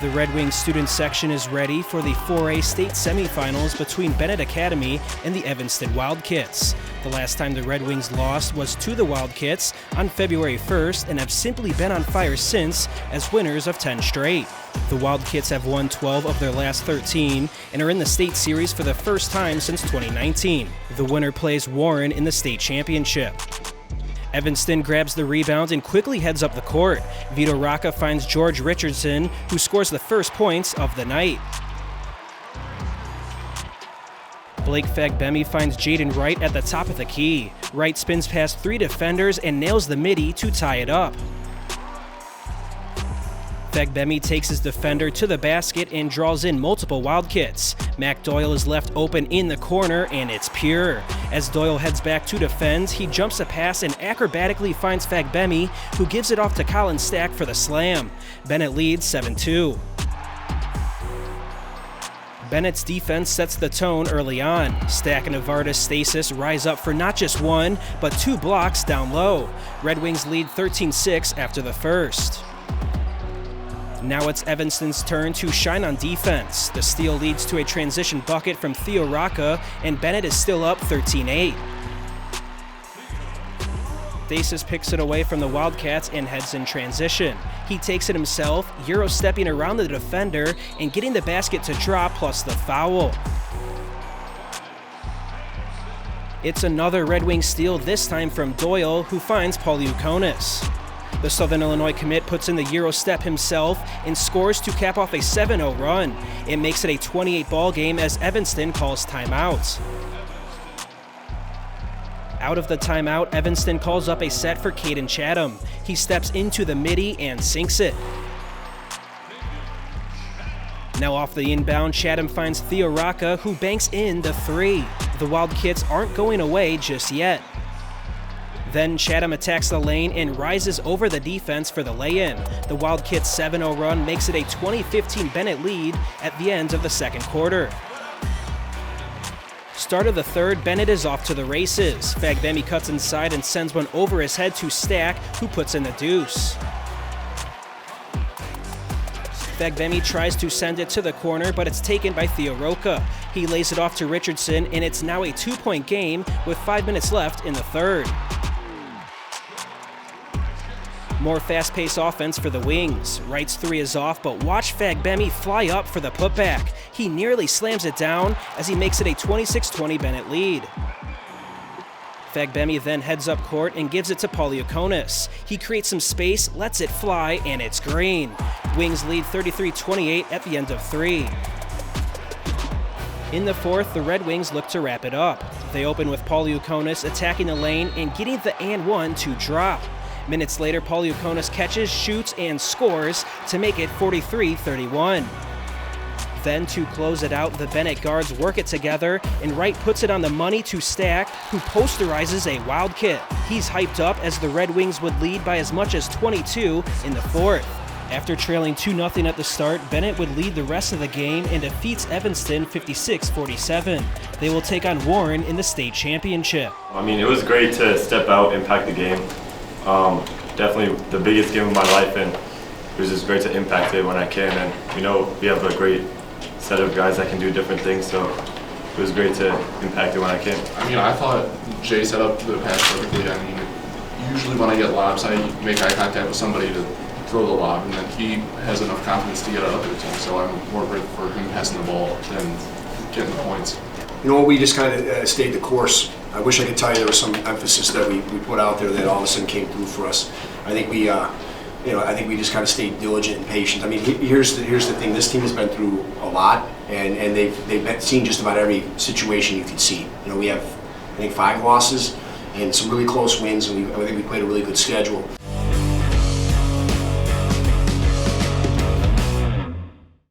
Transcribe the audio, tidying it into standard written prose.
The Red Wings student section is ready for the 4A state semifinals between Benet Academy and the Evanston Wildcats. The last time the Red Wings lost was to the Wildcats on February 1st and have simply been on fire since as winners of 10 straight. The Wildcats have won 12 of their last 13 and are in the state series for the first time since 2019. The winner plays Warren in the state championship. Evanston grabs the rebound and quickly heads up the court. Vito Rocca finds George Richardson, who scores the first points of the night. Blake Fagbemi finds Jaden Wright at the top of the key. Wright spins past 3 defenders and nails the midi to tie it up. Fagbemi takes his defender to the basket and draws in multiple Wildcats. Mac Doyle is left open in the corner, and it's pure. As Doyle heads back to defend, he jumps a pass and acrobatically finds Fagbemi, who gives it off to Colin Stack for the slam. Benet leads 7-2. Benet's defense sets the tone early on. Stack and Avardis Stasis rise up for not just one, but 2 blocks down low. Red Wings lead 13-6 after the first. Now it's Evanston's turn to shine on defense. The steal leads to a transition bucket from Theo Rocca, and Benet is still up 13-8. Stasis picks it away from the Wildcats and heads in transition. He takes it himself, Euro-stepping around the defender and getting the basket to drop plus the foul. It's another Red Wing steal, this time from Doyle, who finds Poliukonis. The Southern Illinois commit puts in the Euro step himself and scores to cap off a 7-0 run. It makes it a 28-ball game as Evanston calls timeout. Out of the timeout, Evanston calls up a set for Caden Chatham. He steps into the midi and sinks it. Now off the inbound, Chatham finds Theo Rocca, who banks in the 3. The Wildcats aren't going away just yet. Then Chatham attacks the lane and rises over the defense for the lay-in. The Wildcats' 7-0 run makes it a 20-15 Benet lead at the end of the second quarter. Start of the third, Benet is off to the races. Fagbemi cuts inside and sends one over his head to Stack, who puts in the deuce. Fagbemi tries to send it to the corner, but it's taken by Theo Rocca. He lays it off to Richardson, and it's now a 2-point game with 5 minutes left in the third. More fast-paced offense for the Wings. Wright's 3 is off, but watch Fagbemi fly up for the putback. He nearly slams it down as he makes it a 26-20 Benet lead. Fagbemi then heads up court and gives it to Poliukonis. He creates some space, lets it fly, and it's green. Wings lead 33-28 at the end of 3. In the fourth, the Red Wings look to wrap it up. They open with Poliukonis attacking the lane and getting the and 1 to drop. Minutes later, Poliukonis catches, shoots, and scores to make it 43-31. Then to close it out, the Benet guards work it together, and Wright puts it on the money to Stack, who posterizes a Wildcat. He's hyped up as the Red Wings would lead by as much as 22 in the fourth. After trailing 2-0 at the start, Benet would lead the rest of the game and defeats Evanston 56-47. They will take on Warren in the state championship. I mean, it was great to step out, impact the game. Definitely the biggest game of my life, and it was just great to impact it when I can. And we know we have a great set of guys that can do different things, so it was great to impact it when I can. I mean, I thought Jay set up the pass perfectly. I mean, usually when I get lobs, I make eye contact with somebody to throw the lob, and then he has enough confidence to get out of the team, so I'm more worried for him passing the ball than getting the points. You know, we just kind of stayed the course. I wish I could tell you there was some emphasis that we put out there that all of a sudden came through for us. I think we, I think we just kind of stayed diligent and patient. I mean, here's the thing. This team has been through a lot, and they've seen just about every situation you could see. You know, we have, I think, 5 losses and some really close wins, and I think we played a really good schedule.